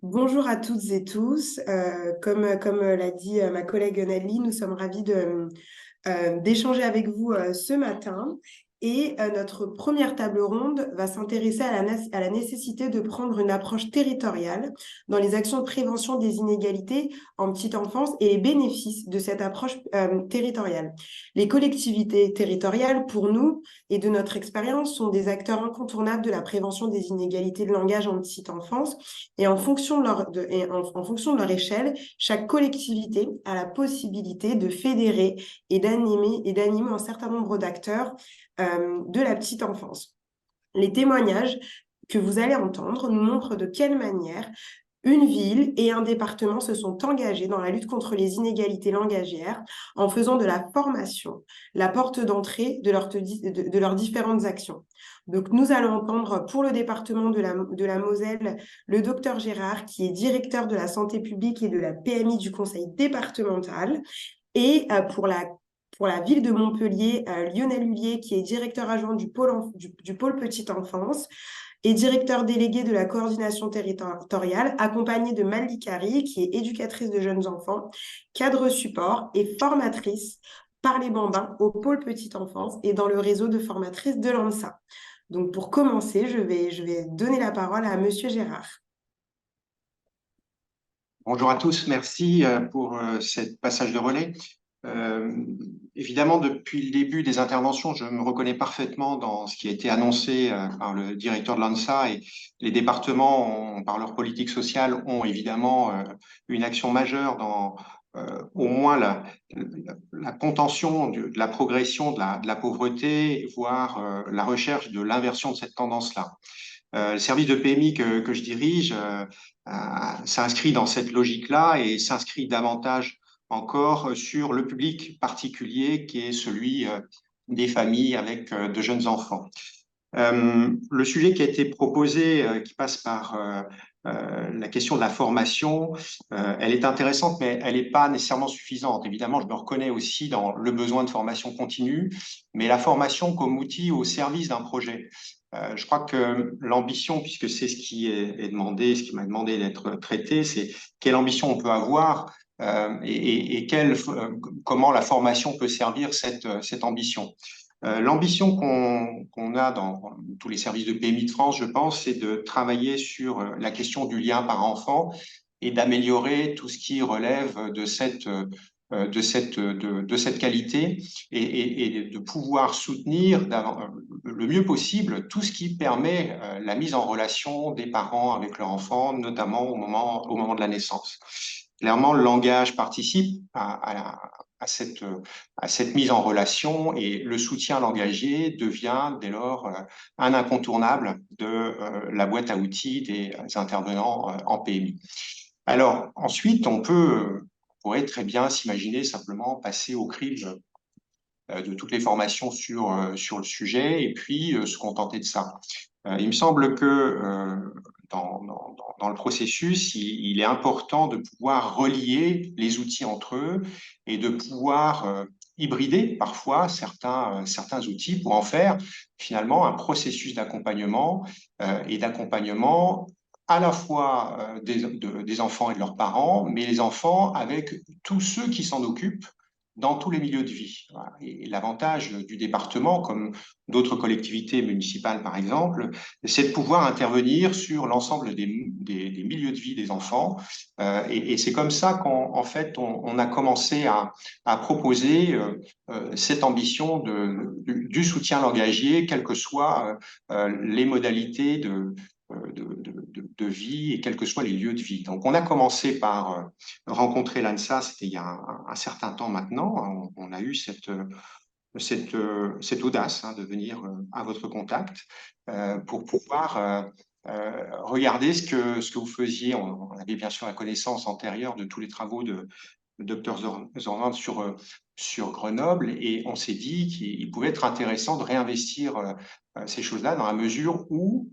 Bonjour à toutes et tous. Comme l'a dit ma collègue Nathalie, nous sommes ravis d'échanger avec vous ce matin. Et notre première table ronde va s'intéresser à la nécessité de prendre une approche territoriale dans les actions de prévention des inégalités en petite enfance et les bénéfices de cette approche territoriale. Les collectivités territoriales, pour nous et de notre expérience, sont des acteurs incontournables de la prévention des inégalités de langage en petite enfance. Et en fonction de leur échelle, chaque collectivité a la possibilité de fédérer et d'animer un certain nombre d'acteurs de la petite enfance. Les témoignages que vous allez entendre nous montrent de quelle manière une ville et un département se sont engagés dans la lutte contre les inégalités langagières en faisant de la formation la porte d'entrée de leurs différentes actions. Donc, nous allons entendre pour le département de la Moselle le docteur Gérard, qui est directeur de la santé publique et de la PMI du conseil départemental, et pour la ville de Montpellier, Lionel Hullier, qui est directeur adjoint du pôle petite enfance et directeur délégué de la coordination territoriale, accompagné de Malikari, qui est éducatrice de jeunes enfants, cadre support et formatrice par les bambins au pôle petite enfance et dans le réseau de formatrices de l'ANSA. Donc, pour commencer, je vais donner la parole à Monsieur Gérard. Bonjour à tous, merci pour ce passage de relais. Euh, Évidemment, depuis le début des interventions, je me reconnais parfaitement dans ce qui a été annoncé par le directeur de l'ANSA et les départements, par leur politique sociale, ont évidemment une action majeure dans au moins la contention de la progression de la pauvreté, voire la recherche de l'inversion de cette tendance-là. Le service de PMI que je dirige s'inscrit dans cette logique-là et s'inscrit davantage encore sur le public particulier qui est celui des familles avec de jeunes enfants. Le sujet qui a été proposé, qui passe par la question de la formation, elle est intéressante, mais elle n'est pas nécessairement suffisante. Évidemment, je me reconnais aussi dans le besoin de formation continue, mais la formation comme outil au service d'un projet. Je crois que l'ambition, puisque c'est ce qui est demandé, ce qui m'a demandé d'être traité, c'est quelle ambition on peut avoir et comment la formation peut servir cette ambition. L'ambition qu'on a dans tous les services de PMI de France, je pense, c'est de travailler sur la question du lien par enfant et d'améliorer tout ce qui relève de cette qualité et de pouvoir soutenir le mieux possible tout ce qui permet la mise en relation des parents avec leur enfant, notamment au moment de la naissance. Clairement, le langage participe à cette mise en relation et le soutien langagier devient dès lors un incontournable de la boîte à outils des intervenants en PMI. Alors ensuite, on pourrait très bien s'imaginer simplement passer au crible de toutes les formations sur le sujet et puis se contenter de ça. Il me semble que dans le processus, il est important de pouvoir relier les outils entre eux et de pouvoir hybrider parfois certains outils pour en faire finalement un processus d'accompagnement et d'accompagnement à la fois des enfants et de leurs parents, mais les enfants avec tous ceux qui s'en occupent dans tous les milieux de vie. Voilà. Et l'avantage du département, comme d'autres collectivités municipales par exemple, c'est de pouvoir intervenir sur l'ensemble des milieux de vie des enfants. Et c'est comme ça qu'en fait, on a commencé à proposer cette ambition du soutien langagier, quelles que soient les modalités de vie et quels que soient les lieux de vie. Donc, on a commencé par rencontrer l'ANSA, c'était il y a un certain temps maintenant. On a eu cette audace de venir à votre contact pour pouvoir regarder ce que vous faisiez. On avait bien sûr la connaissance antérieure de tous les travaux de Dr Zornand sur Grenoble et on s'est dit qu'il pouvait être intéressant de réinvestir ces choses-là dans la mesure où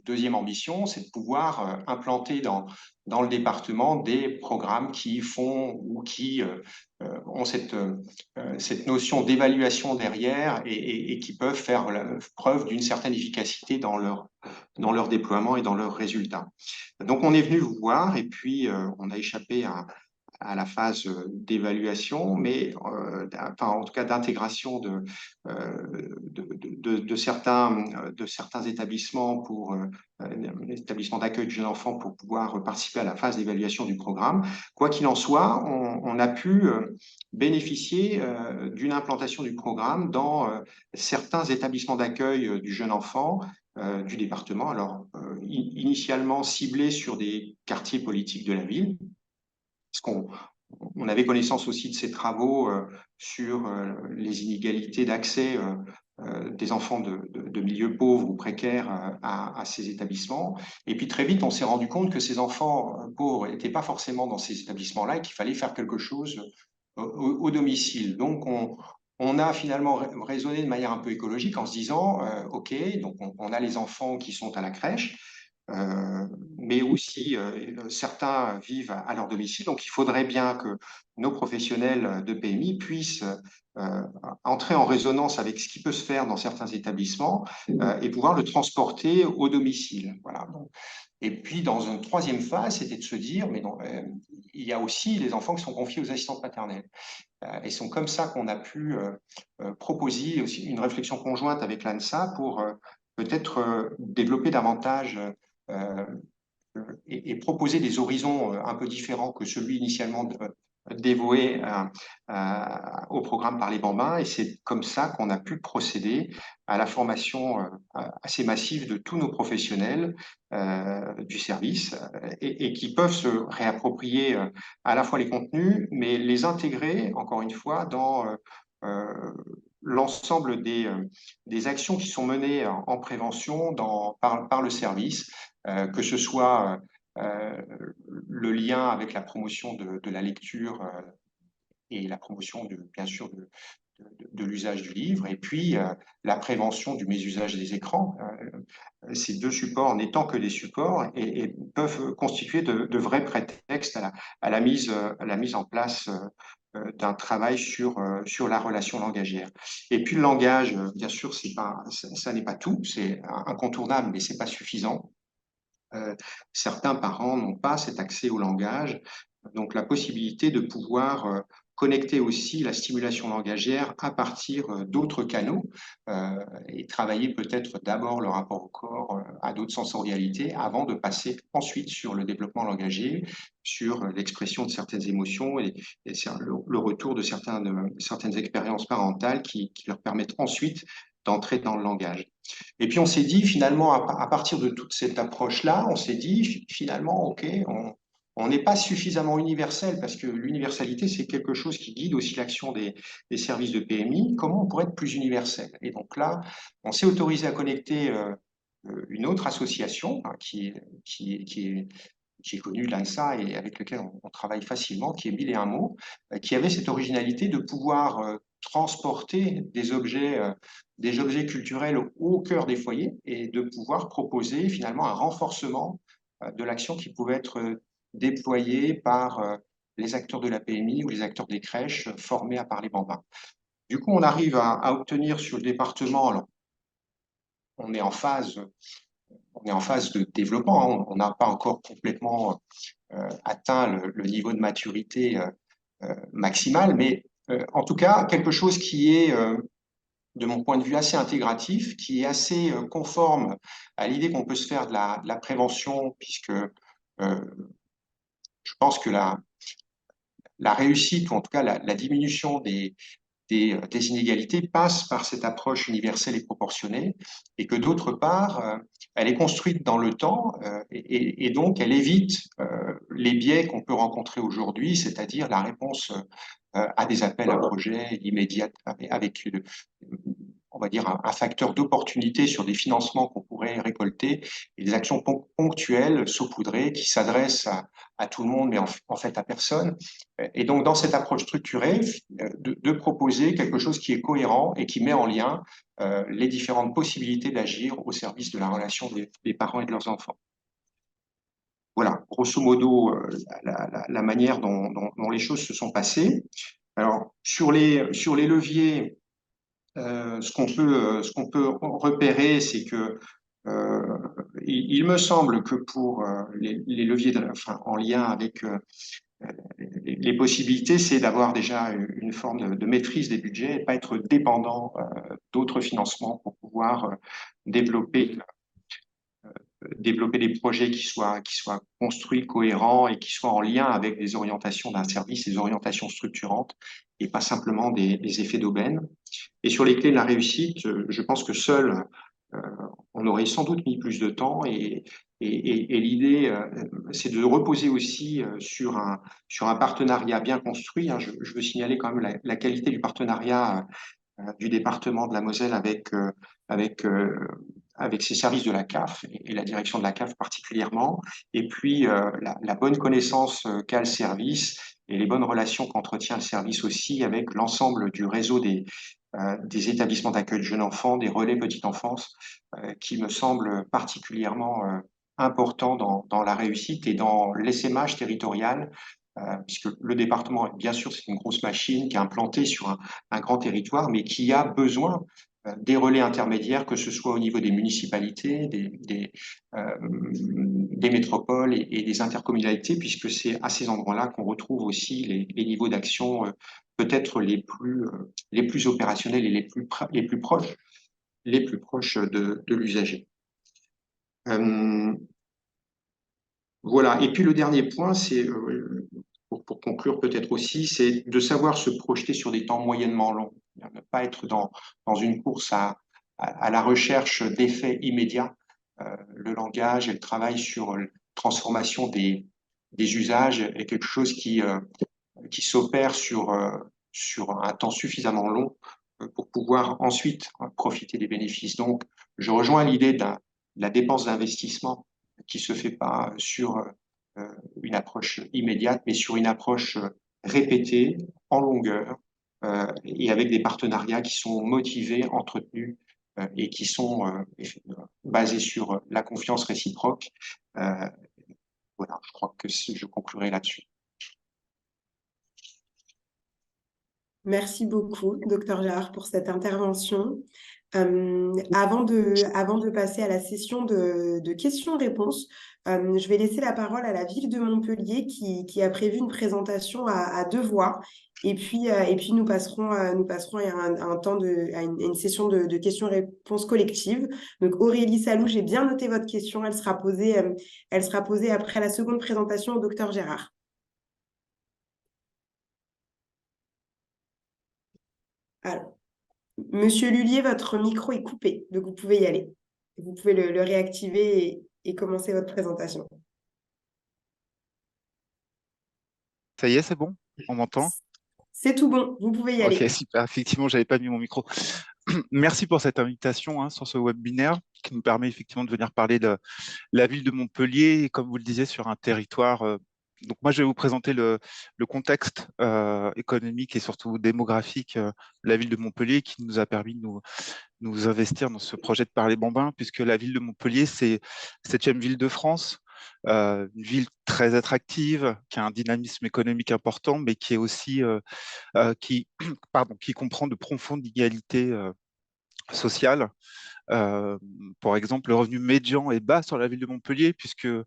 deuxième ambition, c'est de pouvoir implanter dans le département des programmes qui font ou qui ont cette notion d'évaluation derrière et qui peuvent faire preuve d'une certaine efficacité dans leur déploiement et dans leurs résultats. Donc, on est venu vous voir et puis on a échappé à la phase d'évaluation, mais enfin, en tout cas d'intégration de certains établissements pour les établissements d'accueil de jeunes enfants pour pouvoir participer à la phase d'évaluation du programme. Quoi qu'il en soit, on a pu bénéficier d'une implantation du programme dans certains établissements d'accueil du jeune enfant du département, alors initialement ciblés sur des quartiers politiques de la ville, parce qu'on avait connaissance aussi de ces travaux sur les inégalités d'accès des enfants de milieux pauvres ou précaires à ces établissements. Et puis très vite, on s'est rendu compte que ces enfants pauvres n'étaient pas forcément dans ces établissements-là et qu'il fallait faire quelque chose au domicile. Donc, on a finalement raisonné de manière un peu écologique en se disant, OK, donc on a les enfants qui sont à la crèche, mais aussi certains vivent à leur domicile. Donc, il faudrait bien que nos professionnels de PMI puissent euh, entrer en résonance avec ce qui peut se faire dans certains établissements et pouvoir le transporter au domicile. Voilà. Donc, et puis, dans une troisième phase, c'était de se dire, mais non, il y a aussi les enfants qui sont confiés aux assistantes maternelles. Et c'est comme ça qu'on a pu proposer aussi une réflexion conjointe avec l'ANSA pour peut-être développer davantage euh, et proposer des horizons un peu différents que celui initialement dévoué au programme par les Bambins. Et c'est comme ça qu'on a pu procéder à la formation assez massive de tous nos professionnels du service et qui peuvent se réapproprier à la fois les contenus, mais les intégrer, encore une fois, dans l'ensemble des actions qui sont menées en prévention par le service, que ce soit le lien avec la promotion de la lecture et la promotion, bien sûr, de l'usage du livre, et puis la prévention du mésusage des écrans. Ces deux supports n'étant que des supports et peuvent constituer de vrais prétextes à la mise en place d'un travail sur la relation langagière. Et puis le langage, bien sûr, ça n'est pas tout, c'est incontournable, mais c'est pas suffisant. Certains parents n'ont pas cet accès au langage, donc la possibilité de pouvoir connecter aussi la stimulation langagière à partir d'autres canaux et travailler peut-être d'abord le rapport au corps à d'autres sensorialités avant de passer ensuite sur le développement langagier, sur l'expression de certaines émotions et le retour de certaines expériences parentales qui leur permettent ensuite d'entrer dans le langage. Et puis on s'est dit finalement, à partir de toute cette approche-là, on s'est dit finalement, OK, on n'est pas suffisamment universel parce que l'universalité, c'est quelque chose qui guide aussi l'action des services de PMI. Comment on pourrait être plus universel? Et donc là, on s'est autorisé à connecter une autre association hein, qui est connue de l'ANSA et avec lequel on travaille facilement, qui est Mille et un mots, qui avait cette originalité de pouvoir transporter des objets culturels au cœur des foyers et de pouvoir proposer finalement un renforcement de l'action qui pouvait être déployée par les acteurs de la PMI ou les acteurs des crèches formés à parler bambin. Du coup, on arrive à obtenir sur le département, alors on est en phase, on est en phase de développement, hein, on n'a pas encore complètement atteint le niveau de maturité maximal, mais en tout cas, quelque chose qui est de mon point de vue, assez intégratif, qui est assez conforme à l'idée qu'on peut se faire de la prévention, puisque je pense que la réussite, ou en tout cas la diminution des inégalités passe par cette approche universelle et proportionnée, et que d'autre part, elle est construite dans le temps, et donc elle évite les biais qu'on peut rencontrer aujourd'hui, c'est-à-dire la réponse à des appels à projets immédiats avec on va dire, un facteur d'opportunité sur des financements qu'on pourrait récolter et des actions ponctuelles, saupoudrées, qui s'adressent à tout le monde, mais en fait à personne. Et donc, dans cette approche structurée, de proposer quelque chose qui est cohérent et qui met en lien les différentes possibilités d'agir au service de la relation des parents et de leurs enfants. Voilà, grosso modo, la manière dont les choses se sont passées. Alors, sur les leviers, ce qu'on peut repérer, c'est que il me semble que pour les leviers enfin, en lien avec les possibilités, c'est d'avoir déjà une forme de maîtrise des budgets et pas être dépendant d'autres financements pour pouvoir développer des projets qui soient construits, cohérents et qui soient en lien avec les orientations d'un service, les orientations structurantes et pas simplement des effets d'aubaine. Et sur les clés de la réussite, je pense que seul, euh, on aurait sans doute mis plus de temps et l'idée, c'est de reposer aussi sur un partenariat bien construit, hein. Je veux signaler quand même la qualité du partenariat du département de la Moselle avec, euh, avec ses services de la CAF et la direction de la CAF particulièrement, et puis la bonne connaissance qu'a le service et les bonnes relations qu'entretient le service aussi avec l'ensemble du réseau des établissements d'accueil de jeunes enfants, des relais petite enfance, qui me semble particulièrement important dans la réussite et dans l'essaimage territorial, puisque le département, bien sûr, c'est une grosse machine qui est implantée sur un grand territoire, mais qui a besoin des relais intermédiaires, que ce soit au niveau des municipalités, des métropoles et des intercommunalités, puisque c'est à ces endroits-là qu'on retrouve aussi les niveaux d'action peut-être les plus opérationnels et les plus proches de l'usager. Voilà. Et puis le dernier point, c'est pour conclure peut-être aussi, c'est de savoir se projeter sur des temps moyennement longs, ne pas être dans une course à la recherche d'effets immédiats. Le langage et le travail sur la transformation des usages est quelque chose qui s'opère sur un temps suffisamment long pour pouvoir ensuite profiter des bénéfices. Donc, je rejoins l'idée de la dépense d'investissement qui se fait pas sur une approche immédiate, mais sur une approche répétée, en longueur, et avec des partenariats qui sont motivés, entretenus, et qui sont basés sur la confiance réciproque. Euh, voilà, je crois que je conclurai là-dessus. Merci beaucoup, docteur Gérard, pour cette intervention. Avant de passer à la session de questions-réponses, je vais laisser la parole à la ville de Montpellier qui a prévu une présentation à deux voix. Et puis nous passerons à un temps à une session de questions-réponses collectives. Donc Aurélie Salou, j'ai bien noté votre question. Elle sera posée après la seconde présentation au docteur Gérard. Alors. Monsieur Lullier, votre micro est coupé, donc vous pouvez y aller. Vous pouvez le réactiver et commencer votre présentation. Ça y est, c'est bon? On m'entend? C'est tout bon, vous pouvez y Ok, aller. super. Effectivement, j'avais pas mis mon micro. Merci pour cette invitation sur ce webinaire qui nous permet effectivement de venir parler de la ville de Montpellier, et comme vous le disiez, sur un territoire. Donc moi, je vais vous présenter le contexte économique et surtout démographique de la ville de Montpellier qui nous a permis de nous investir dans ce projet de Parler Bambin, puisque la ville de Montpellier, c'est la septième ville de France, une ville très attractive, qui a un dynamisme économique important, mais qui est aussi qui comprend de profondes inégalités sociales. Par exemple, le revenu médian est bas sur la ville de Montpellier, puisque il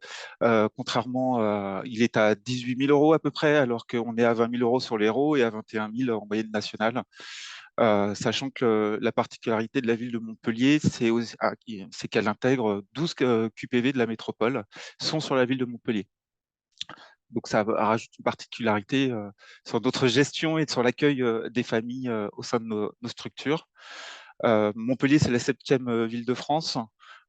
est à 18 000 euros à peu près, alors qu'on est à 20 000 euros sur l'Hérault et à 21 000 en moyenne nationale. Sachant que la particularité de la ville de Montpellier, c'est qu'elle intègre 12 QPV de la métropole, sont sur la ville de Montpellier. Donc ça rajoute une particularité sur notre gestion et sur l'accueil des familles au sein de nos structures. Montpellier, c'est la septième ville de France.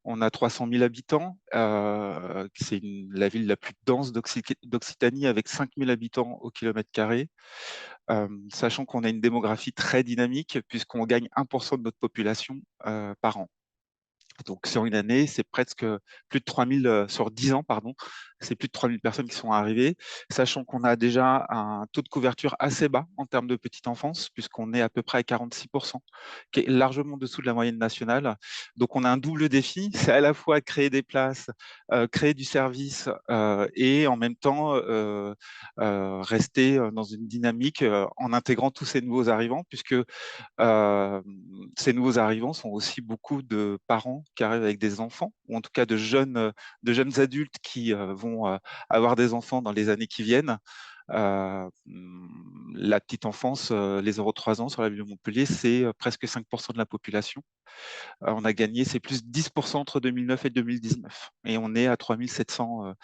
On a 300 000 habitants. C'est la ville la plus dense d'Occitanie avec 5 000 habitants au kilomètre carré. Sachant qu'on a une démographie très dynamique puisqu'on gagne 1% de notre population par an. Donc, sur une année, c'est presque plus de 3000, sur 10 ans, pardon, c'est plus de 3000 personnes qui sont arrivées, sachant qu'on a déjà un taux de couverture assez bas en termes de petite enfance, puisqu'on est à peu près à 46%, qui est largement en dessous de la moyenne nationale. Donc, on a un double défi, c'est à la fois créer des places, créer du service et en même temps rester dans une dynamique en intégrant tous ces nouveaux arrivants, puisque ces nouveaux arrivants sont aussi beaucoup de parents qui arrivent avec des enfants, ou en tout cas de jeunes adultes qui vont avoir des enfants dans les années qui viennent. La petite enfance, les 0-3 ans sur la ville de Montpellier, c'est presque 5% de la population. On a gagné, c'est plus 10% entre 2009 et 2019. Et on est à 3700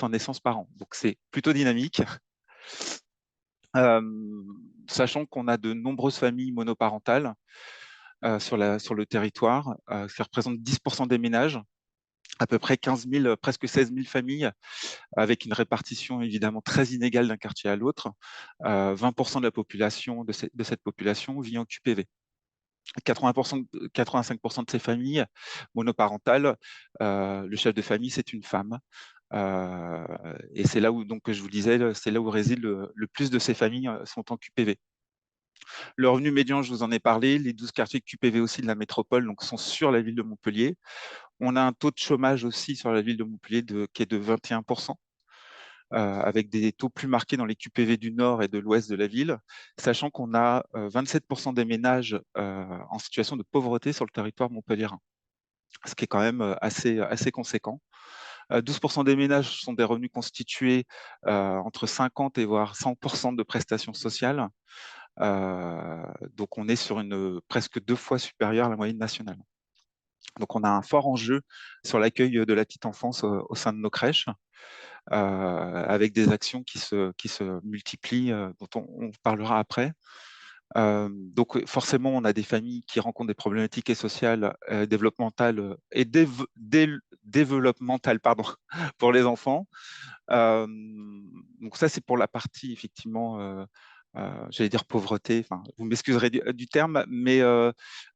naissances par an. Donc c'est plutôt dynamique. Euh, Sachant qu'on a de nombreuses familles monoparentales sur le territoire, ça représente 10% des ménages, à peu près 15 000, presque 16 000 familles, avec une répartition évidemment très inégale d'un quartier à l'autre. 20% de la population, de cette population vit en QPV. 85% de ces familles monoparentales, le chef de famille, c'est une femme. Et c'est là où, donc, je vous disais, c'est là où réside le plus de ces familles sont en QPV. Le revenu médian, je vous en ai parlé, les 12 quartiers QPV aussi de la métropole donc, sont sur la ville de Montpellier. On a un taux de chômage aussi sur la ville de Montpellier qui est de 21%, avec des taux plus marqués dans les QPV du nord et de l'ouest de la ville, sachant qu'on a 27% des ménages en situation de pauvreté sur le territoire montpelliérain, ce qui est quand même assez conséquent. 12% des ménages sont des revenus constitués entre 50 et voire 100% de prestations sociales. Donc on est sur une presque 2 fois supérieure à la moyenne nationale. Donc on a un fort enjeu sur l'accueil de la petite enfance au sein de nos crèches, avec des actions qui se multiplient, dont on parlera après. Donc forcément, on a des familles qui rencontrent des problématiques et sociales, développementales et développementales pardon, pour les enfants. Donc ça, c'est pour la partie effectivement, j'allais dire pauvreté. Enfin, vous m'excuserez du terme, mais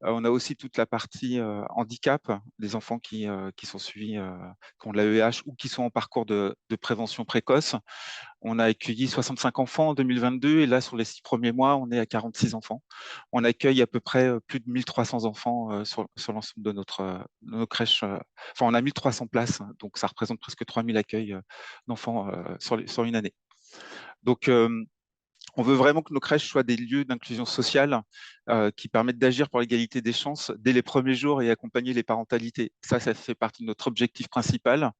on a aussi toute la partie handicap, des enfants qui sont suivis, qui ont de l'AEH ou qui sont en parcours de prévention précoce. On a accueilli 65 enfants en 2022 et là, sur les 6 premiers mois, on est à 46 enfants. On accueille à peu près plus de 1300 enfants sur l'ensemble de nos crèches. Enfin, on a 1300 places, donc ça représente presque 3000 accueils d'enfants sur une année. Donc, on veut vraiment que nos crèches soient des lieux d'inclusion sociale qui permettent d'agir pour l'égalité des chances dès les premiers jours et accompagner les parentalités. Ça fait partie de notre objectif principal.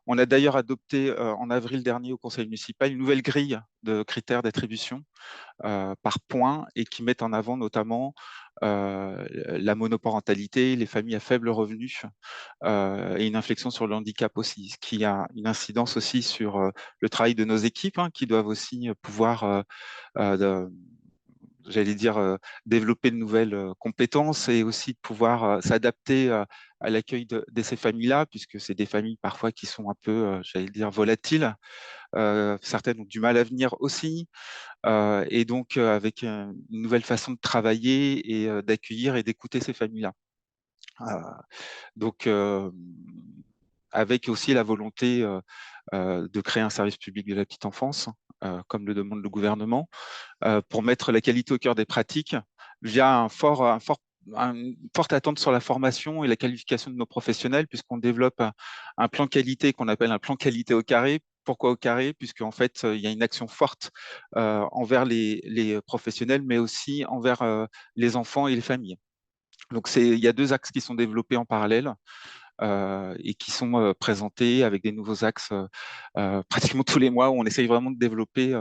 On a d'ailleurs adopté en avril dernier au conseil municipal une nouvelle grille de critères d'attribution par points et qui mettent en avant notamment la monoparentalité, les familles à faible revenu et une inflexion sur le handicap aussi, ce qui a une incidence aussi sur le travail de nos équipes qui doivent aussi pouvoir j'allais dire, développer de nouvelles compétences et aussi de pouvoir s'adapter à l'accueil de ces familles-là, puisque c'est des familles parfois qui sont un peu, j'allais dire, volatiles. Certaines ont du mal à venir aussi. Et donc, avec une nouvelle façon de travailler et d'accueillir et d'écouter ces familles-là. Donc, avec aussi la volonté de créer un service public de la petite enfance, comme le demande le gouvernement, pour mettre la qualité au cœur des pratiques via une forte attente sur la formation et la qualification de nos professionnels, puisqu'on développe un plan qualité qu'on appelle un plan qualité au carré. Pourquoi au carré? Puisqu'en fait, il y a une action forte envers les professionnels, mais aussi envers les enfants et les familles. Donc, il y a 2 axes qui sont développés en parallèle et qui sont présentés avec des nouveaux axes pratiquement tous les mois où on essaye vraiment de développer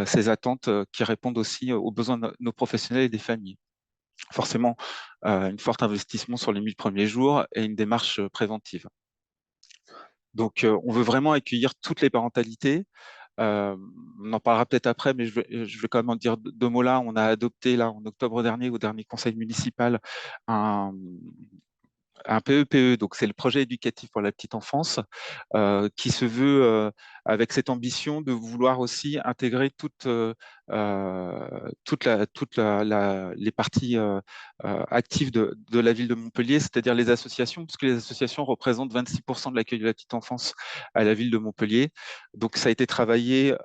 ces attentes qui répondent aussi aux besoins de nos professionnels et des familles. Forcément, un fort investissement sur les 1000 premiers jours et une démarche préventive. Donc, on veut vraiment accueillir toutes les parentalités. On en parlera peut-être après, mais je vais quand même en dire 2 mots là. On a adopté là en octobre dernier, au dernier conseil municipal, un PEPE, donc c'est le projet éducatif pour la petite enfance, qui se veut avec cette ambition de vouloir aussi intégrer les parties actives de la ville de Montpellier, c'est-à-dire les associations, parce que les associations représentent 26% de l'accueil de la petite enfance à la ville de Montpellier. Donc ça a été travaillé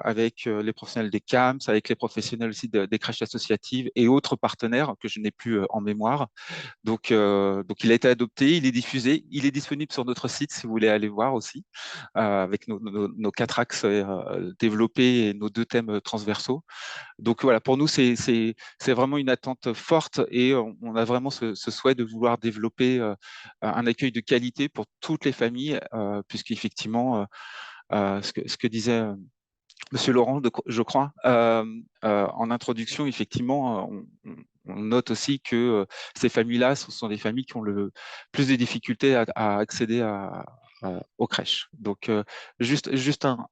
avec les professionnels des CAMS, avec les professionnels aussi des crèches associatives et autres partenaires que je n'ai plus en mémoire. Donc il a été adopté, il est diffusé, il est disponible sur notre site si vous voulez aller voir aussi, avec nos 4 axes développés et nos 2 thèmes transversaux. Donc voilà, pour nous, c'est vraiment une attente forte et on a vraiment ce souhait de vouloir développer un accueil de qualité pour toutes les familles, puisqu'effectivement, ce que disait Monsieur Laurent, je crois, en introduction, effectivement, on note aussi que ces familles-là, ce sont des familles qui ont le plus de difficultés à accéder aux crèches. Donc, juste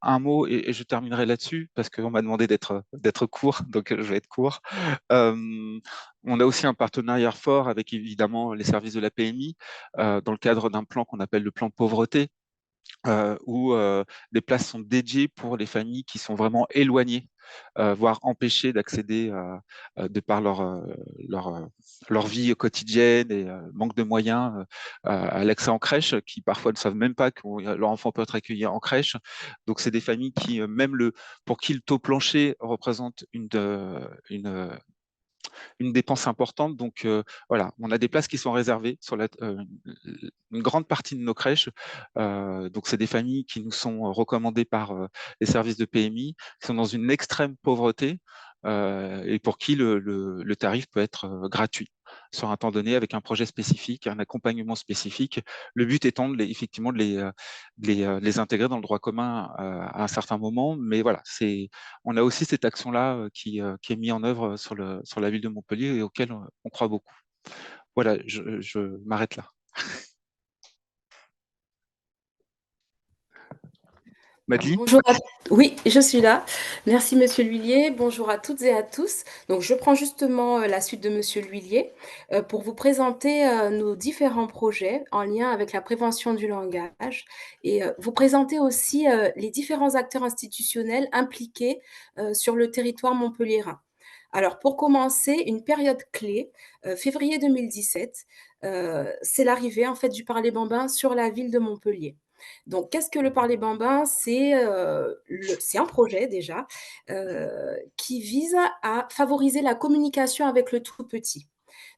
un mot et je terminerai là-dessus parce qu'on m'a demandé d'être court, donc je vais être court. On a aussi un partenariat fort avec évidemment les services de la PMI dans le cadre d'un plan qu'on appelle le plan pauvreté, où les places sont dédiées pour les familles qui sont vraiment éloignées, voire empêchées d'accéder de par leur vie quotidienne et manque de moyens à l'accès en crèche, qui parfois ne savent même pas que leur enfant peut être accueilli en crèche. Donc c'est des familles qui, pour qui le taux plancher représente une dépense importante. Donc voilà, on a des places qui sont réservées sur une grande partie de nos crèches. Donc c'est des familles qui nous sont recommandées par les services de PMI, qui sont dans une extrême pauvreté et pour qui le tarif peut être gratuit sur un temps donné avec un projet spécifique, un accompagnement spécifique. Le but étant effectivement de les intégrer dans le droit commun à un certain moment. Mais voilà, on a aussi cette action-là qui est mise en œuvre sur la ville de Montpellier et auquel on croit beaucoup. Voilà, je m'arrête là. Madeleine? Bonjour Oui, je suis là. Merci Monsieur L'Huillier. Bonjour à toutes et à tous. Donc je prends justement la suite de Monsieur L'Huillier pour vous présenter nos différents projets en lien avec la prévention du langage et vous présenter aussi les différents acteurs institutionnels impliqués sur le territoire montpelliérain. Alors pour commencer, une période clé, février 2017, c'est l'arrivée en fait du parler bambin sur la ville de Montpellier. Donc, qu'est-ce que le parler bambin? C'est un projet déjà qui vise à favoriser la communication avec le tout petit.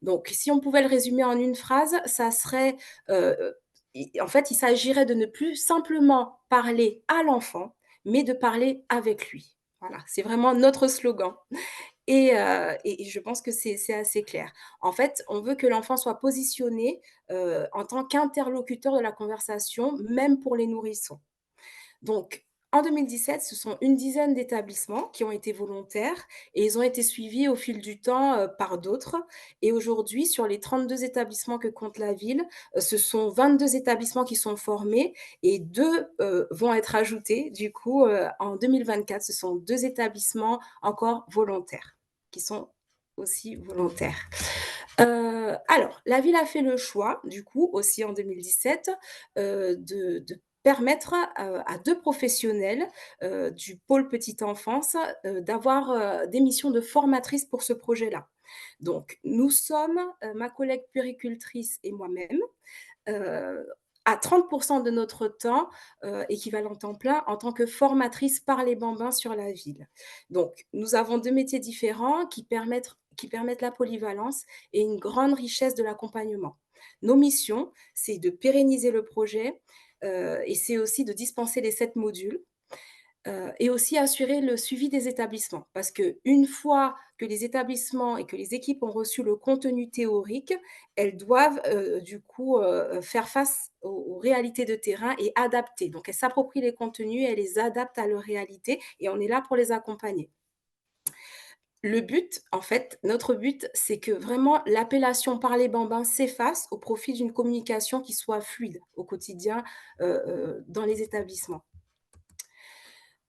Donc, si on pouvait le résumer en une phrase, ça serait, en fait, il s'agirait de ne plus simplement parler à l'enfant, mais de parler avec lui. Voilà, c'est vraiment notre slogan. Et je pense que c'est assez clair. En fait, on veut que l'enfant soit positionné, en tant qu'interlocuteur de la conversation, même pour les nourrissons. Donc, en 2017, ce sont une dizaine d'établissements qui ont été volontaires et ils ont été suivis au fil du temps, par d'autres et aujourd'hui, sur les 32 établissements que compte la ville, ce sont 22 établissements qui sont formés et 2 vont être ajoutés du coup, en 2024. Ce sont 2 établissements encore volontaires, qui sont aussi volontaires. Alors, la ville a fait le choix, du coup, aussi en 2017, de permettre à 2 professionnels, du pôle petite enfance, d'avoir, des missions de formatrices pour ce projet-là. Donc nous sommes, ma collègue puéricultrice et moi-même, heu, à 30 de notre temps, équivalent temps plein, en tant que formatrice par les bambins sur la ville. Donc nous avons 2 métiers différents qui permettent la polyvalence et une grande richesse de l'accompagnement. Nos missions, c'est de pérenniser le projet, et c'est aussi de dispenser les 7 modules, et aussi assurer le suivi des établissements. Parce qu'une fois que les établissements et que les équipes ont reçu le contenu théorique, elles doivent, du coup, faire face aux réalités de terrain et adapter. Donc elles s'approprient les contenus, elles les adaptent à leur réalité et on est là pour les accompagner. Le but, en fait, notre but, c'est que vraiment l'appellation parler bambin s'efface au profit d'une communication qui soit fluide au quotidien, dans les établissements.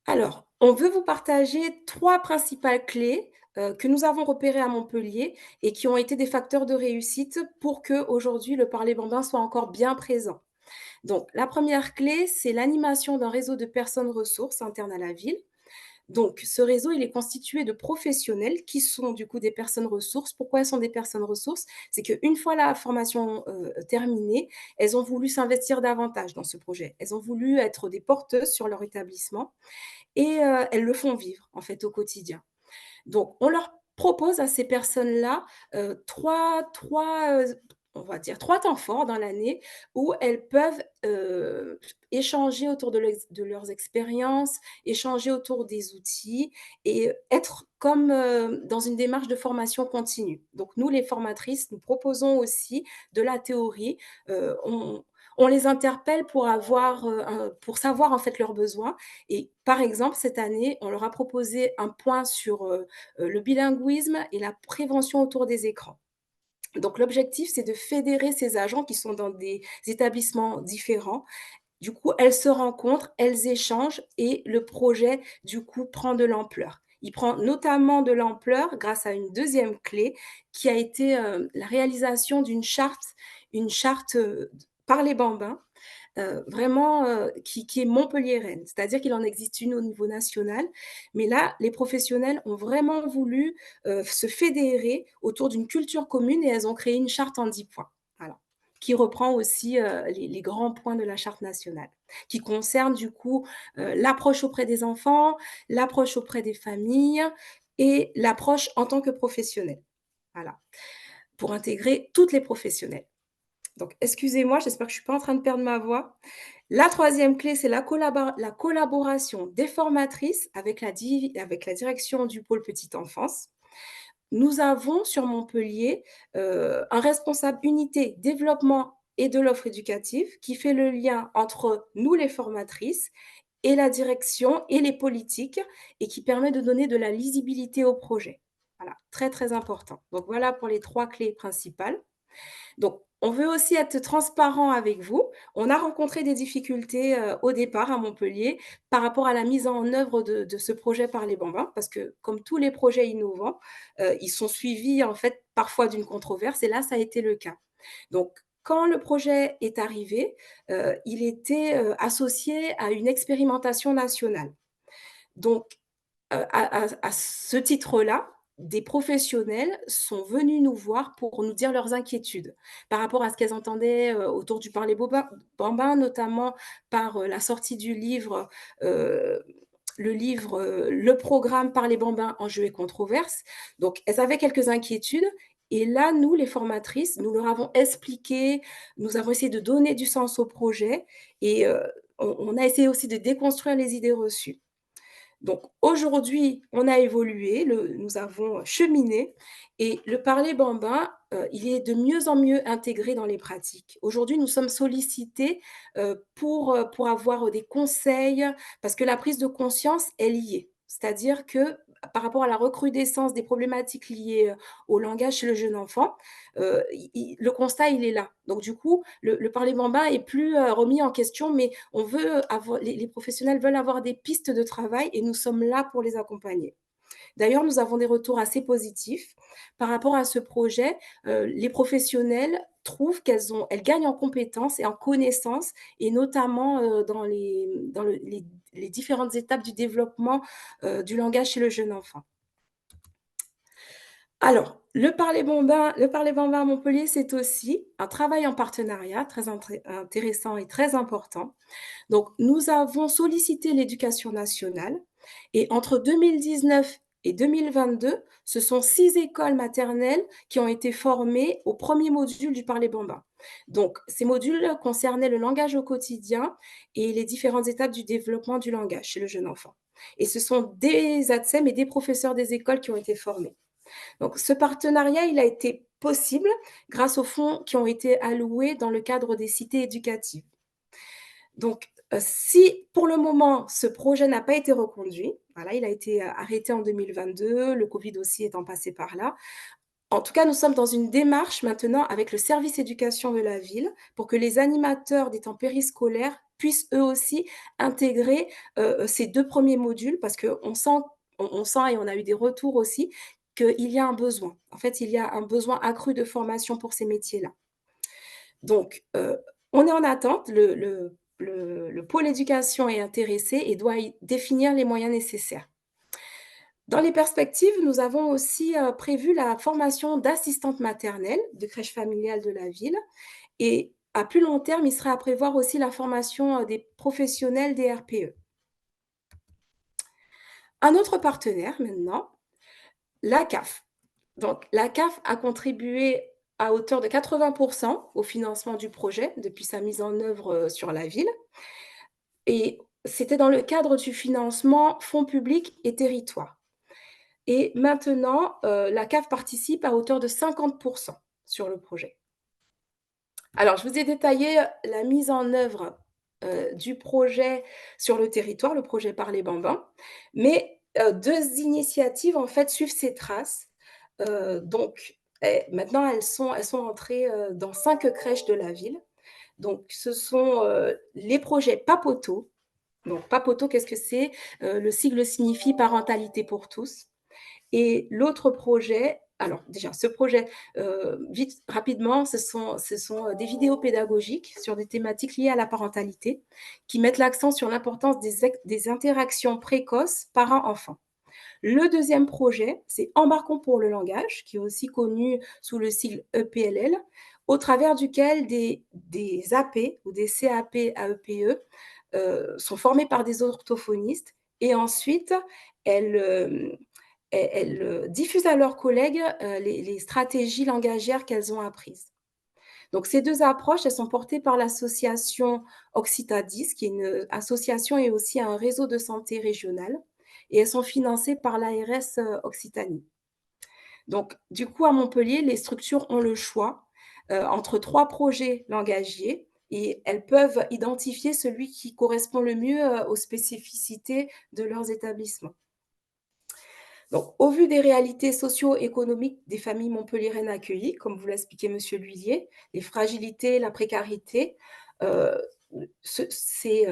Alors, on veut vous partager 3 principales clés, que nous avons repérés à Montpellier et qui ont été des facteurs de réussite pour qu'aujourd'hui le parler bambin soit encore bien présent. Donc la première clé, c'est l'animation d'un réseau de personnes ressources internes à la ville. Donc, ce réseau, il est constitué de professionnels qui sont du coup des personnes ressources. Pourquoi elles sont des personnes ressources? C'est qu'une fois la formation terminée, elles ont voulu s'investir davantage dans ce projet. Elles ont voulu être des porteuses sur leur établissement et elles le font vivre en fait au quotidien. Donc, on leur propose à ces personnes-là, 3, on va dire 3 temps forts dans l'année où elles peuvent, échanger autour de leurs expériences, échanger autour des outils et être comme, dans une démarche de formation continue. Donc nous, les formatrices, nous proposons aussi de la théorie, on les interpelle pour avoir, pour savoir en fait leurs besoins et par exemple, cette année, on leur a proposé un point sur, le bilinguisme et la prévention autour des écrans. Donc l'objectif, c'est de fédérer ces agents qui sont dans des établissements différents. Du coup, elles se rencontrent, elles échangent et le projet, du coup, prend de l'ampleur. Il prend notamment de l'ampleur grâce à une deuxième clé qui a été, la réalisation une charte, par les bambins, vraiment, qui est montpelliéraine. C'est-à-dire qu'il en existe une au niveau national, mais là, les professionnels ont vraiment voulu, se fédérer autour d'une culture commune et elles ont créé une charte en 10 points. Voilà, qui reprend aussi, les grands points de la charte nationale, qui concernent du coup, l'approche auprès des enfants, l'approche auprès des familles et l'approche en tant que professionnel. Voilà, pour intégrer toutes les professionnels. Donc excusez-moi, j'espère que je ne suis pas en train de perdre ma voix. La troisième clé, c'est la collaboration des formatrices avec la direction du pôle petite enfance. Nous avons sur Montpellier, un responsable unité développement et de l'offre éducative qui fait le lien entre nous les formatrices et la direction et les politiques et qui permet de donner de la lisibilité au projet. Voilà, très, très important. Donc voilà pour les 3 clés principales. Donc, on veut aussi être transparent avec vous. On a rencontré des difficultés, au départ à Montpellier par rapport à la mise en œuvre de ce projet par les bambins parce que comme tous les projets innovants, ils sont suivis en fait parfois d'une controverse et là, ça a été le cas. Donc quand le projet est arrivé, il était, associé à une expérimentation nationale. Donc à ce titre-là, des professionnels sont venus nous voir pour nous dire leurs inquiétudes par rapport à ce qu'elles entendaient, autour du parler bambin, notamment par, la sortie du livre, Le programme Parler bambin, enjeux et controverses. Donc elles avaient quelques inquiétudes et là, nous, les formatrices, nous leur avons expliqué, nous avons essayé de donner du sens au projet et on a essayé aussi de déconstruire les idées reçues. Donc aujourd'hui, on a évolué, nous avons cheminé et le parler bambin, il est de mieux en mieux intégré dans les pratiques. Aujourd'hui, nous sommes sollicités, pour avoir des conseils parce que la prise de conscience, elle y est. C'est-à-dire que par rapport à la recrudescence des problématiques liées, au langage chez le jeune enfant, le constat, il est là. Donc du coup, le parler bambin est plus, remis en question, mais on veut avoir les professionnels veulent avoir des pistes de travail et nous sommes là pour les accompagner. D'ailleurs, nous avons des retours assez positifs par rapport à ce projet. Les professionnels trouvent elles gagnent en compétences et en connaissances et notamment, dans les différentes étapes du développement, du langage chez le jeune enfant. Alors, le parler bambin à Montpellier, c'est aussi un travail en partenariat très intéressant et très important. Donc, nous avons sollicité l'éducation nationale et entre 2019 et 2022, ce sont 6 écoles maternelles qui ont été formées au premier module du parler bambin. Donc, ces modules concernaient le langage au quotidien et les différentes étapes du développement du langage chez le jeune enfant. Et ce sont des ATSEM et des professeurs des écoles qui ont été formés. Donc ce partenariat, il a été possible grâce aux fonds qui ont été alloués dans le cadre des cités éducatives. Donc, si pour le moment ce projet n'a pas été reconduit, voilà, il a été, arrêté en 2022, le covid aussi étant passé par là. En tout cas, nous sommes dans une démarche maintenant avec le service éducation de la ville pour que les animateurs des temps périscolaires puissent eux aussi intégrer, ces 2 premiers modules parce qu'on sent et on a eu des retours aussi qu'il y a un besoin. En fait, il y a un besoin accru de formation pour ces métiers-là. Donc, on est en attente, le pôle éducation est intéressé et doit y définir les moyens nécessaires. Dans les perspectives, nous avons aussi, prévu la formation d'assistante maternelle de crèche familiale de la ville et à plus long terme, il serait à prévoir aussi la formation, des professionnels des RPE. Un autre partenaire maintenant, la CAF. Donc la CAF a contribué à hauteur de 80 au financement du projet depuis sa mise en œuvre, sur la ville et c'était dans le cadre du financement fonds publics et territoires et maintenant, la CAF participe à hauteur de 50 sur le projet. Alors je vous ai détaillé la mise en œuvre, du projet sur le territoire, le projet Par les Bambins, mais 2 initiatives en fait suivent ces traces. Donc maintenant elles sont entrées, dans 5 crèches de la ville. Donc ce sont, les projets Papoto. Donc Papoto, qu'est-ce que c'est? Le sigle signifie parentalité pour tous. Et l'autre projet, alors déjà, ce projet, vite, rapidement, ce sont des vidéos pédagogiques sur des thématiques liées à la parentalité, qui mettent l'accent sur l'importance des interactions précoces parents-enfants. Le deuxième projet, c'est Embarquons pour le langage, qui est aussi connu sous le sigle EPLL, au travers duquel des AP ou des CAP AEPE sont formés par des orthophonistes et ensuite elles, diffusent à leurs collègues les stratégies langagières qu'elles ont apprises. Donc ces 2 approches, elles sont portées par l'association Occitadis, qui est une association et aussi un réseau de santé régional et elles sont financées par l'ARS, Occitanie. Donc du coup, à Montpellier, les structures ont le choix, entre 3 projets langagiers et elles peuvent identifier celui qui correspond le mieux, aux spécificités de leurs établissements. Donc, au vu des réalités socio-économiques des familles montpelliéraines accueillies, comme vous l'a expliqué monsieur L'Huillier, les fragilités, la précarité, heu, c'est,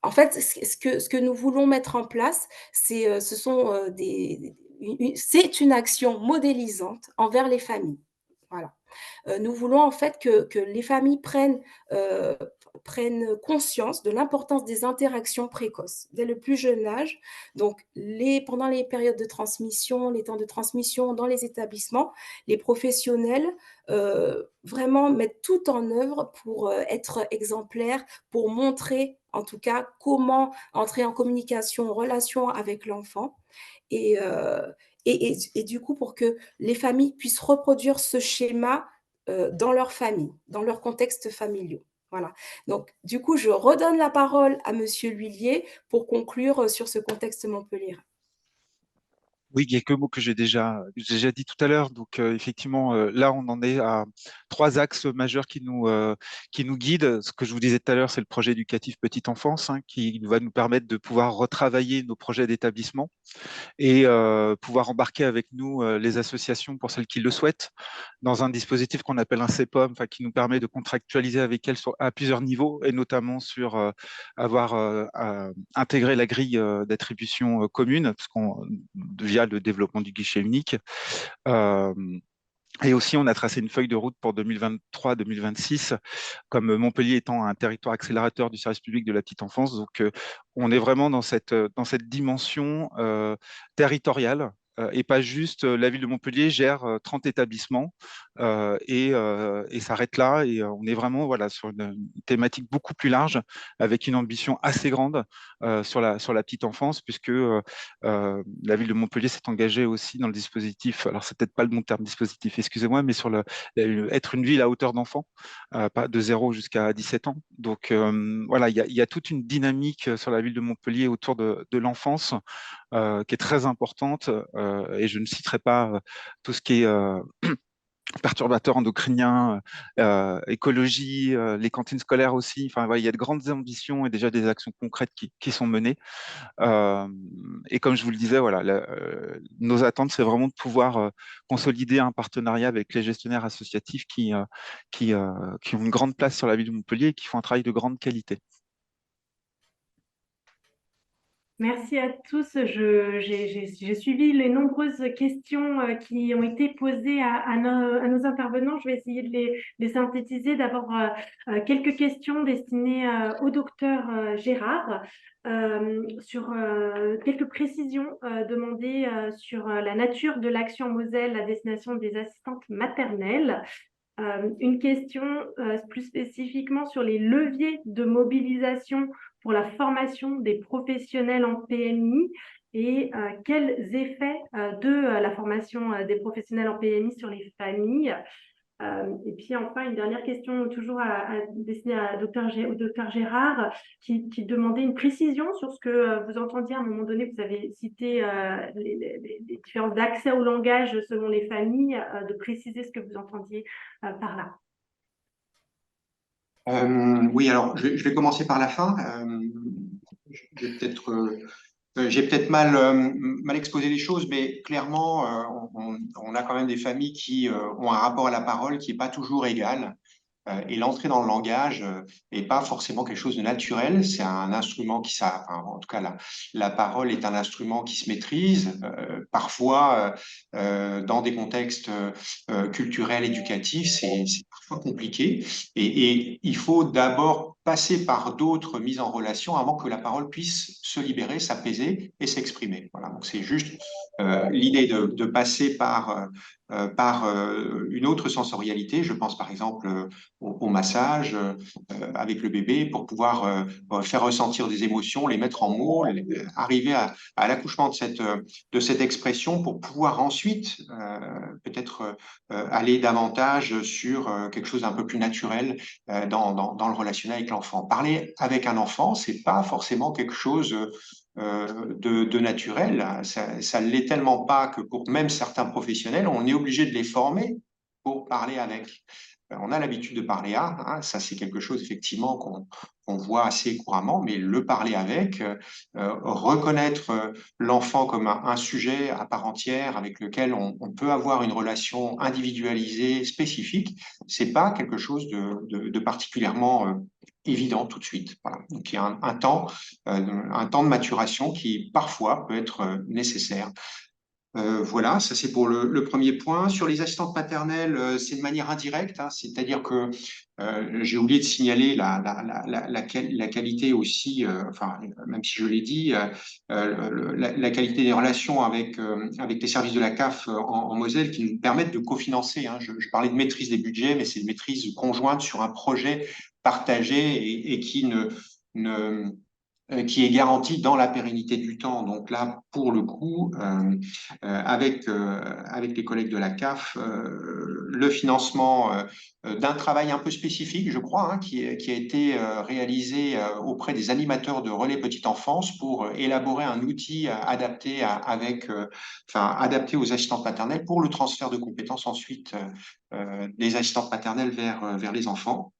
en fait, ce que nous voulons mettre en place, ce sont, c'est une action modélisante envers les familles. Voilà. Nous voulons en fait que les familles prennent conscience de l'importance des interactions précoces dès le plus jeune âge. Donc pendant les périodes de transmission, les temps de transmission dans les établissements, les professionnels, vraiment mettent tout en œuvre pour, être exemplaires, pour montrer en tout cas comment entrer en communication, en relation avec l'enfant et du coup pour que les familles puissent reproduire ce schéma dans leur famille, dans leurs contextes familiaux. Voilà. Donc, du coup, je redonne la parole à monsieur L'Huillier pour conclure sur ce contexte montpelliérain. Oui, il y a quelques mots que j'ai déjà dit tout à l'heure. Donc, effectivement, là, on en est à 3 axes majeurs qui nous guident. Ce que je vous disais tout à l'heure, c'est le projet éducatif petite enfance, hein, qui va nous permettre de pouvoir retravailler nos projets d'établissement et pouvoir embarquer avec nous les associations pour celles qui le souhaitent dans un dispositif qu'on appelle un CEPOM, enfin, qui nous permet de contractualiser avec elles à plusieurs niveaux et notamment sur avoir intégré la grille d'attribution commune, via le développement du guichet unique. Euh, et aussi, on a tracé une feuille de route pour 2023-2026, comme Montpellier étant un territoire accélérateur du service public de la petite enfance. Donc, on est vraiment dans cette dimension territoriale et pas juste la ville de Montpellier gère 30 établissements et s'arrête là. Et on est vraiment voilà, sur une thématique beaucoup plus large avec une ambition assez grande sur la petite enfance, puisque la ville de Montpellier s'est engagée aussi dans le dispositif, alors c'est peut-être pas le bon terme dispositif, excusez-moi, mais sur être une ville à hauteur d'enfant, pas de 0 jusqu'à 17 ans. Donc voilà, il y a toute une dynamique sur la ville de Montpellier autour de l'enfance qui est très importante et je ne citerai pas tout ce qui est perturbateurs endocriniens, écologie, les cantines scolaires aussi. Enfin, voilà, il y a de grandes ambitions et déjà des actions concrètes qui sont menées. Euh, et comme je vous le disais, voilà, nos attentes, c'est vraiment de pouvoir consolider un partenariat avec les gestionnaires associatifs qui ont une grande place sur la ville de Montpellier et qui font un travail de grande qualité. Merci à tous. J'ai suivi les nombreuses questions qui ont été posées à nos intervenants. Je vais essayer de les synthétiser. D'abord, quelques questions destinées au docteur Gérard sur quelques précisions demandées sur la nature de l'action Moselle à destination des assistantes maternelles. Une question plus spécifiquement sur les leviers de mobilisation pour la formation des professionnels en PMI et quels effets de la formation des professionnels en PMI sur les familles. Et puis enfin, une dernière question toujours destinée au docteur Gérard qui demandait une précision sur ce que vous entendiez à un moment donné. Vous avez cité les différences d'accès au langage selon les familles, de préciser ce que vous entendiez par là. Oui, alors je vais commencer par la fin. J'ai peut-être mal exposé les choses, mais clairement, on a quand même des familles qui ont un rapport à la parole qui n'est pas toujours égal. Et l'entrée dans le langage n'est pas forcément quelque chose de naturel. C'est un instrument enfin, en tout cas, la parole est un instrument qui se maîtrise, parfois dans des contextes culturels, éducatifs, c'est parfois compliqué. Et il faut d'abord passer par d'autres mises en relation avant que la parole puisse se libérer, s'apaiser et s'exprimer. Voilà, donc c'est juste l'idée de passer par une autre sensorialité. Je pense par exemple au massage avec le bébé pour pouvoir faire ressentir des émotions, les mettre en mots, arriver à l'accouchement de cette expression pour pouvoir ensuite peut-être aller davantage sur quelque chose d'un peu plus naturel dans le relationnel avec l'enfant. Parler avec un enfant, c'est pas forcément quelque chose de naturel. Ça ne l'est tellement pas que pour même certains professionnels, on est obligé de les former pour parler avec. On a l'habitude de parler à, hein, ça c'est quelque chose effectivement qu'on voit assez couramment, mais le parler avec, reconnaître l'enfant comme un sujet à part entière avec lequel on peut avoir une relation individualisée, spécifique, c'est pas quelque chose de particulièrement évident tout de suite. Voilà. Donc il y a un temps de maturation qui parfois peut être nécessaire. Voilà, ça c'est pour le premier point. Sur les assistantes maternelles, c'est de manière indirecte, hein, c'est-à-dire que j'ai oublié de signaler la qualité aussi, enfin, même si je l'ai dit, la qualité des relations avec les services de la CAF en Moselle qui nous permettent de cofinancer. Hein. Je parlais de maîtrise des budgets, mais c'est une maîtrise conjointe sur un projet partagé et qui est garantie dans la pérennité du temps. Donc là, pour le coup, avec les collègues de la CAF, le financement d'un travail un peu spécifique, je crois, hein, qui a été réalisé auprès des animateurs de relais petite enfance pour élaborer un outil adapté adapté aux assistantes maternelles pour le transfert de compétences ensuite des assistantes maternelles vers les enfants.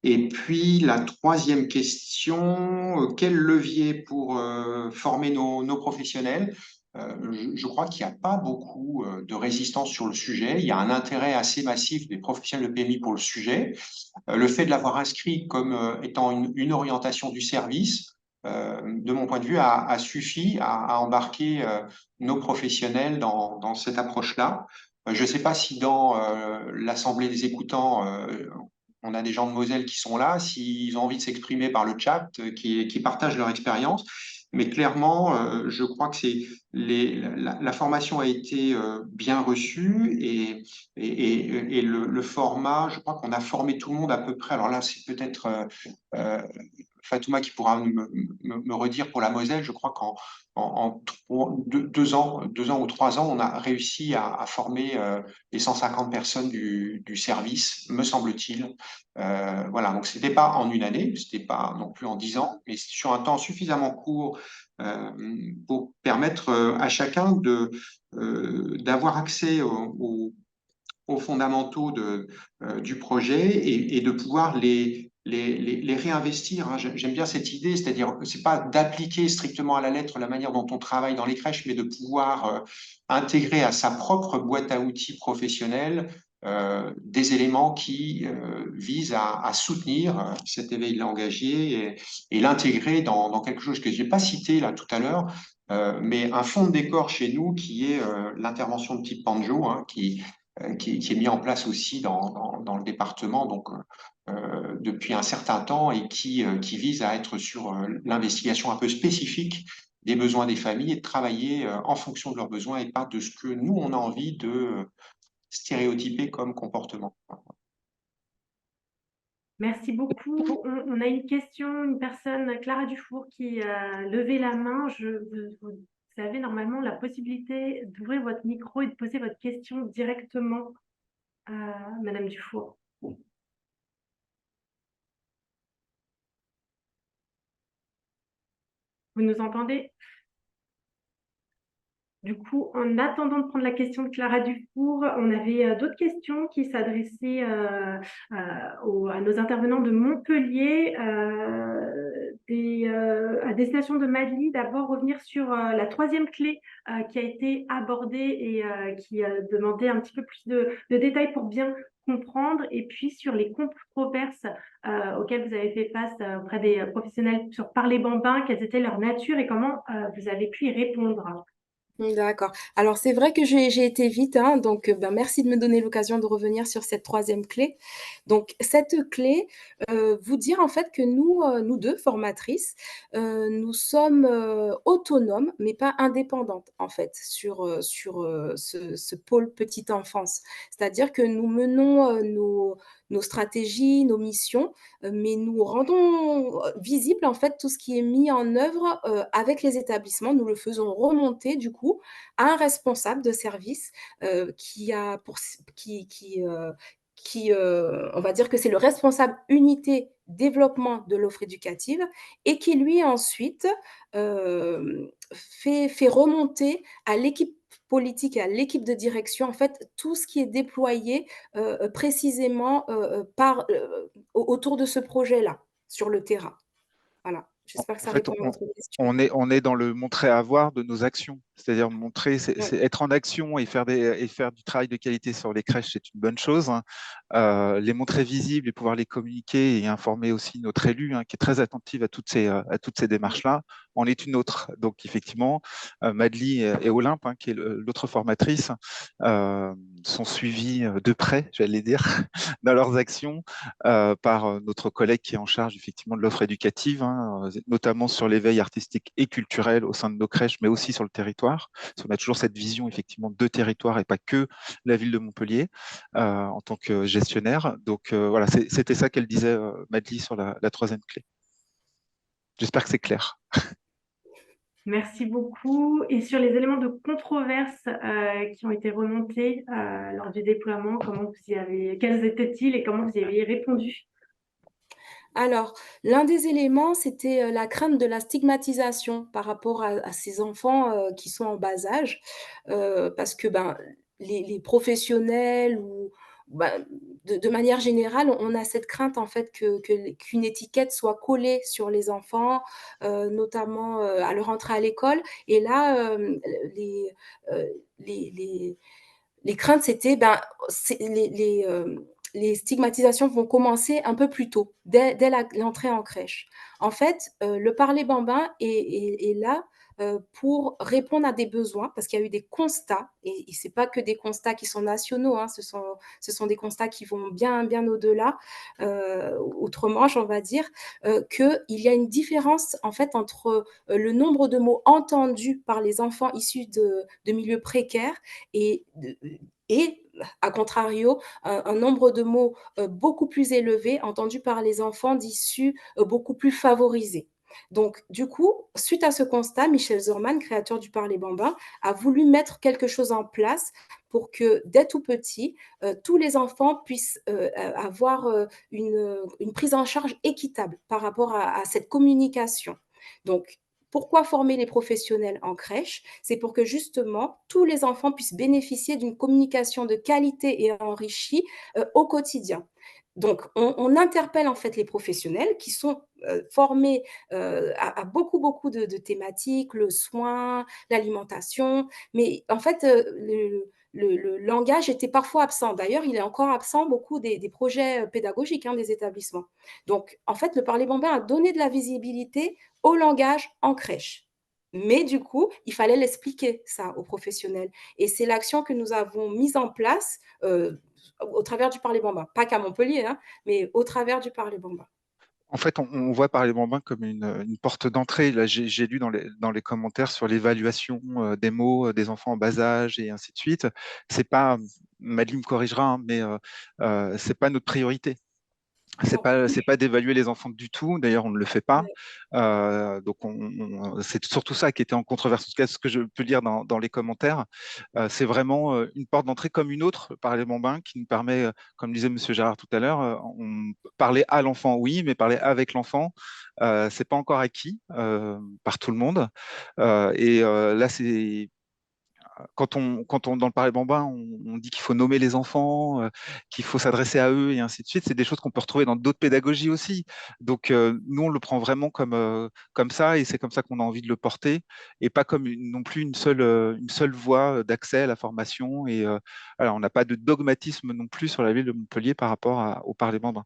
Et puis la troisième question, quel levier pour former nos professionnels? Je crois qu'il n'y a pas beaucoup de résistance sur le sujet. Il y a un intérêt assez massif des professionnels de PMI pour le sujet. Le fait de l'avoir inscrit comme étant une orientation du service, de mon point de vue, a suffi à embarquer nos professionnels dans cette approche-là. Je ne sais pas si dans l'Assemblée des écoutants, on a des gens de Moselle qui sont là, s'ils ont envie de s'exprimer par le chat, qui partagent leur expérience. Mais clairement, je crois que la formation a été bien reçue et le format, je crois qu'on a formé tout le monde à peu près. Alors là, c'est peut-être Fatouma qui pourra me redire pour la Moselle. Je crois qu'en 2 ans ou 3 ans, on a réussi à former les 150 personnes du service, me semble-t-il. Voilà, donc c'était pas en une année, c'était pas non plus en 10 ans, mais sur un temps suffisamment court pour permettre à chacun d'avoir accès aux fondamentaux du projet et de pouvoir les réinvestir. Hein. J'aime bien cette idée, c'est-à-dire, c'est pas d'appliquer strictement à la lettre la manière dont on travaille dans les crèches, mais de pouvoir intégrer à sa propre boîte à outils professionnelle des éléments qui visent à soutenir cet éveil langagier et l'intégrer dans quelque chose que je n'ai pas cité là tout à l'heure, mais un fond de décor chez nous qui est l'intervention de type Panjo, hein, qui est mis en place aussi dans le département donc, depuis un certain temps et qui vise à être sur l'investigation un peu spécifique des besoins des familles et de travailler en fonction de leurs besoins et pas de ce que nous, on a envie de stéréotypé comme comportement. Merci beaucoup. On a une question, une personne, Clara Dufour, qui a levé la main. Vous avez normalement la possibilité d'ouvrir votre micro et de poser votre question directement à Madame Dufour. Vous nous entendez? Du coup, en attendant de prendre la question de Clara Dufour, on avait d'autres questions qui s'adressaient à nos intervenants de Montpellier, à destination de Madly. D'abord, revenir sur la troisième clé qui a été abordée et qui demandait un petit peu plus de détails pour bien comprendre, et puis sur les controverses auxquelles vous avez fait face auprès des professionnels sur Parler Bambin, quelles étaient leur nature et comment vous avez pu y répondre. D'accord. Alors c'est vrai que j'ai été vite, hein, donc ben, merci de me donner l'occasion de revenir sur cette troisième clé. Donc cette clé, vous dire en fait que nous 2 formatrices, nous sommes, autonomes, mais pas indépendantes en fait sur ce pôle petite enfance. C'est-à-dire que nous menons, nos stratégies, nos missions, mais nous rendons, visible en fait tout ce qui est mis en œuvre, avec les établissements. Nous le faisons remonter du coup à un responsable de service, qui a pour on va dire que c'est le responsable unité développement de l'offre éducative et qui lui ensuite, fait remonter à l'équipe politique et à l'équipe de direction, en fait, tout ce qui est déployé, précisément, autour de ce projet-là, sur le terrain. Voilà, j'espère que En ça fait, répond à votre question. on est dans le montrer à voir de nos actions. C'est-à-dire montrer, Ouais. c'est être en action et faire du travail de qualité sur les crèches, c'est une bonne chose, hein. Les montrer visibles et pouvoir les communiquer et informer aussi notre élu, hein, qui est très attentive à toutes ces démarches-là, en est une autre. Donc, effectivement, Madly et Olympe, hein, qui est l'autre formatrice, sont suivis de près, j'allais dire, dans leurs actions par notre collègue qui est en charge effectivement de l'offre éducative, hein, notamment sur l'éveil artistique et culturel au sein de nos crèches, mais aussi sur le territoire. Parce qu'on a toujours cette vision effectivement de territoire et pas que la ville de Montpellier en tant que gestionnaire. Donc voilà, c'était ça qu'elle disait, Madly, sur la troisième clé. J'espère que c'est clair. Merci beaucoup. Et sur les éléments de controverse qui ont été remontés lors du déploiement, quels étaient-ils et comment vous y avez répondu? Alors, l'un des éléments, c'était, la crainte de la stigmatisation par rapport à ces enfants, qui sont en bas âge, parce que, ben, les professionnels ou ben, de manière générale, on a cette crainte en fait qu'une étiquette soit collée sur les enfants, notamment, à leur entrée à l'école et là, les, les les craintes, c'était, ben, c'est les stigmatisations vont commencer un peu plus tôt, dès l'entrée en crèche. En fait, le Parler Bambin est là, pour répondre à des besoins, parce qu'il y a eu des constats et c'est pas que des constats qui sont nationaux, hein, ce sont des constats qui vont bien au-delà, outre-Manche, on va dire, qu'il y a une différence, en fait, entre, le nombre de mots entendus par les enfants issus de milieux précaires et et à contrario, un nombre de mots, beaucoup plus élevé entendus par les enfants d'issus, beaucoup plus favorisés. Donc du coup, suite à ce constat, Michel Zorman, créateur du Parler Bambin, a voulu mettre quelque chose en place pour que dès tout petit, tous les enfants puissent, avoir, une prise en charge équitable par rapport à cette communication. Donc pourquoi former les professionnels en crèche? C'est pour que justement tous les enfants puissent bénéficier d'une communication de qualité et enrichie au quotidien. Donc, on interpelle en fait les professionnels qui sont formés à beaucoup de thématiques, le soin, l'alimentation, mais en fait, le langage était parfois absent. D'ailleurs, il est encore absent beaucoup des projets pédagogiques des établissements. Donc, en fait, le Parler Bambin a donné de la visibilité au langage en crèche. Mais du coup, il fallait l'expliquer ça aux professionnels. Et c'est l'action que nous avons mise en place au travers du Parler Bambin. Pas qu'à Montpellier, mais au travers du Parler Bambin. En fait, on voit Parler Bambin comme une porte d'entrée. Là, j'ai lu dans les commentaires sur l'évaluation des mots des enfants en bas âge et ainsi de suite. C'est pas, Madeleine me corrigera, mais c'est pas notre priorité. C'est pas d'évaluer les enfants du tout. D'ailleurs, on ne le fait pas. Donc, c'est surtout ça qui était en controverse. En tout cas, ce que je peux lire dans les commentaires, c'est vraiment une porte d'entrée comme une autre par les bambins qui nous permet, comme disait Monsieur Gérard tout à l'heure, on parlait à l'enfant, oui, mais parler avec l'enfant, c'est pas encore acquis par tout le monde. Là, c'est quand on dans le Parler Bambin, on dit qu'il faut nommer les enfants, qu'il faut s'adresser à eux et ainsi de suite. C'est des choses qu'on peut retrouver dans d'autres pédagogies aussi. Donc, nous, on le prend vraiment comme ça et c'est comme ça qu'on a envie de le porter et pas comme non plus une seule voie d'accès à la formation. Alors, on n'a pas de dogmatisme non plus sur la ville de Montpellier par rapport au Parler Bambin.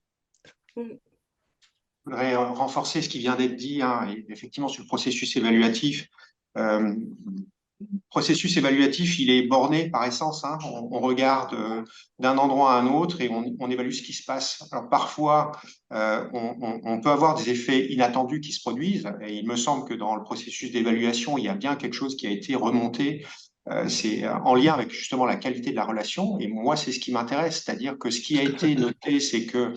Mm. Je voudrais renforcer ce qui vient d'être dit, et effectivement sur le processus évaluatif. Euh, Processus évaluatif, il est borné par essence. On regarde d'un endroit à un autre et on évalue ce qui se passe. Alors parfois, on peut avoir des effets inattendus qui se produisent. Et il me semble que dans le processus d'évaluation, il y a bien quelque chose qui a été remonté. C'est en lien avec justement la qualité de la relation. Et moi, c'est ce qui m'intéresse. C'est-à-dire que ce qui a été noté, c'est que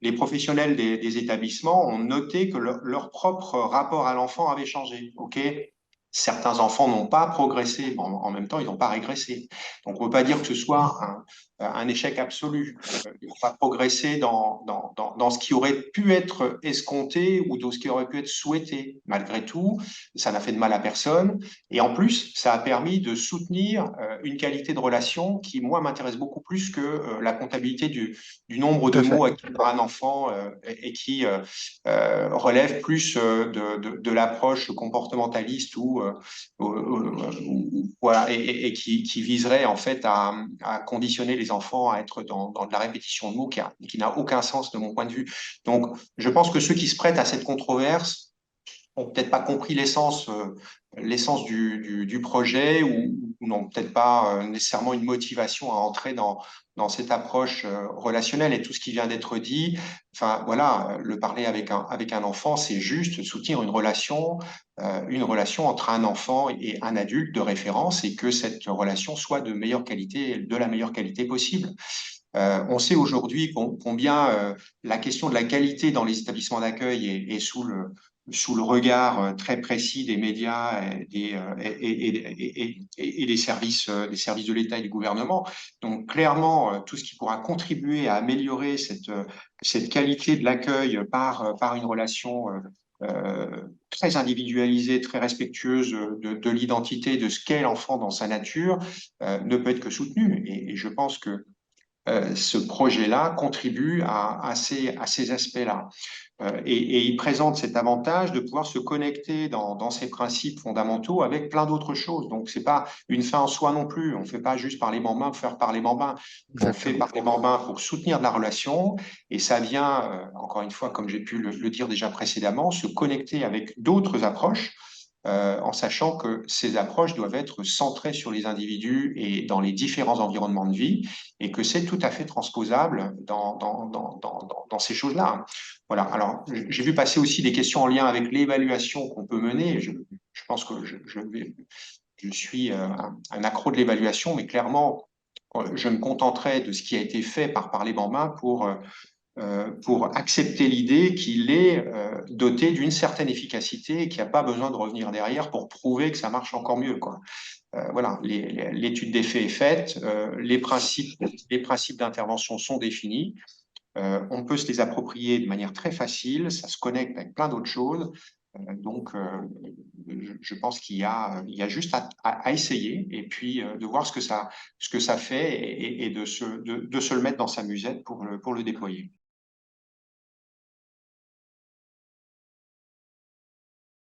les professionnels des établissements ont noté que leur propre rapport à l'enfant avait changé. OK? Certains enfants n'ont pas progressé, mais en même temps, ils n'ont pas régressé. Donc, on ne peut pas dire que ce soit un échec absolu. Ils n'ont pas progressé dans ce qui aurait pu être escompté ou dans ce qui aurait pu être souhaité. Malgré tout, ça n'a fait de mal à personne. Et en plus, ça a permis de soutenir une qualité de relation qui, moi, m'intéresse beaucoup plus que la comptabilité du nombre Tout de à fait. mots acquis par un enfant et qui relève plus de l'approche comportementaliste voilà, et qui viserait en fait à conditionner les enfants à être dans de la répétition de mots qui n'a aucun sens de mon point de vue. Donc, je pense que ceux qui se prêtent à cette controverse n'ont peut-être pas compris l'essence du projet ou n'ont peut-être pas nécessairement une motivation à entrer dans cette approche relationnelle et tout ce qui vient d'être dit. Enfin, voilà, le parler avec un enfant, c'est juste soutenir une relation entre un enfant et un adulte de référence et que cette relation soit de meilleure qualité, de la meilleure qualité possible. On sait aujourd'hui combien la question de la qualité dans les établissements d'accueil est sous le regard très précis des médias et des services de l'État et du gouvernement. Donc clairement, tout ce qui pourra contribuer à améliorer cette qualité de l'accueil par une relation très individualisée, très respectueuse de l'identité de ce qu'est l'enfant dans sa nature, ne peut être que soutenu. Et je pense que ce projet-là contribue à ces aspects-là. Et il présente cet avantage de pouvoir se connecter dans ces principes fondamentaux avec plein d'autres choses. Donc, c'est pas une fin en soi non plus. On ne fait pas juste parler bambin pour faire parler bambin. On fait Exactement. parler bambin pour soutenir de la relation. Et ça vient, encore une fois, comme j'ai pu le dire déjà précédemment, se connecter avec d'autres approches en sachant que ces approches doivent être centrées sur les individus et dans les différents environnements de vie, et que c'est tout à fait transposable dans ces choses-là. Voilà. Alors, j'ai vu passer aussi des questions en lien avec l'évaluation qu'on peut mener. Je pense que je suis un accro de l'évaluation, mais clairement, je me contenterai de ce qui a été fait par Parler Bambin pour accepter l'idée qu'il est doté d'une certaine efficacité et qu'il n'y a pas besoin de revenir derrière pour prouver que ça marche encore mieux, quoi. Voilà, l'étude des faits est faite, les principes d'intervention sont définis, on peut se les approprier de manière très facile, ça se connecte avec plein d'autres choses. Donc, je pense qu'il y a juste à essayer et puis de voir ce que ça fait et de se le mettre dans sa musette pour le déployer.